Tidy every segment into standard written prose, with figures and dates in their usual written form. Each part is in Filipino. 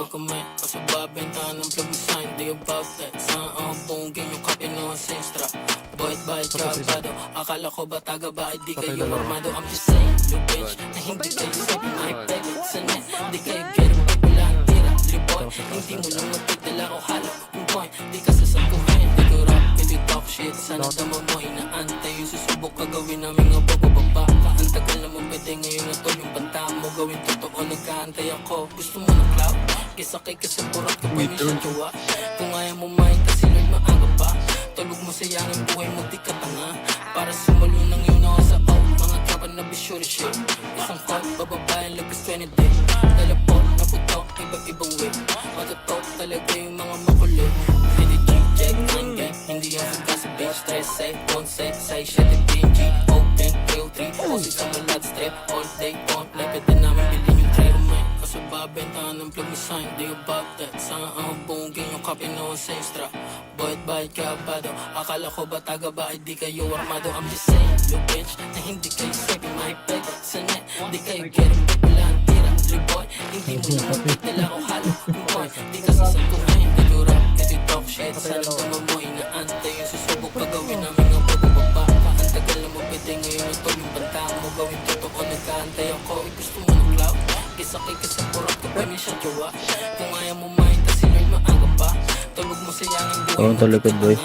kamay Kasi babentahan ng plug sign, di about that Saan ang bungin yung kape no ancestra Boyt bayit kabado Akala ko ba taga bakit di kayo armado I'm just saying, you bitch Na hindi kayo sabi makipeg sa net Di kayo get it, pag wala ang tira Liboy, hindi mo lang magpagdala ko halo Yung point, di ka sasaguhin Di ko rap, kasi talk shit Sana dama mo, inaantay yung susubok Kagawin namin nga bababa Ang tagal naman pwede ngayon na to Yung banta mo gawin totoo Nag-aantay ako Gusto mo ng cloud? Kisakay kasi purak ka pa rin siya jowa Kung ayaw mo main kasi nagmaaga pa Tulog mo sayang ang buhay mo di ka tanga Para sumulo ng yun ako sa out Mga tropa na bisyo shit Isang call, bababayan lagos 20 day Teleport, naputok, iba-ibang way Matutok talaga yung mga makulit Hindi check, gang, hindi yung suga sa bitch Stress, say, don't say, shit, PNG Open, K03, kasi sa malad strip All day, on, pwede namin bilhin yung tray man Kasi babentahan ng plug sign, di about that Saan ang bungin yung kape no ancestra Boyt bayit kabado Akala ko ba taga bakit di kayo armado I'm just saying, you bitch Na hindi kayo sabi makipeg sa net Di kayo get it, pag wala ang tira Liboy, hindi mo lang magpagdala ko halo Yung point, di ka sasaguhin Di ko rap, kasi talk shit Sana dama mo, inaantay yung susubok Pagawin namin ang bababa Ang tagal na mo pwede ngayon na to Yung banta mo gawin totoo Nag-aantay ako, gusto mo ng cloud Kisakay kasi purak ka pa rin siya jowa Kung ayaw mo main kasi nagmaaga pa Tulog mo sayang ang buhay mo Tulog boy.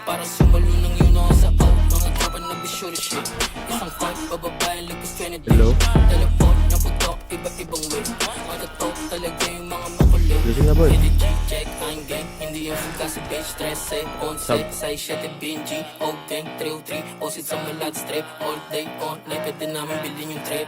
Para sumulo ng yun ako sa out Mga tropa na bisyo shit Isang call, bababayan lagos 20 day Hello? Teleport, naputok, iba-ibang way Matutok talaga yung mga makulit Gising na boy. Hindi check, I'm gang Hindi yung suga sa bitch Stress, say, on set Say, shit, BNG O gang, 303 Osid sa malad strip All day on, like pwede namin bilhin yung trip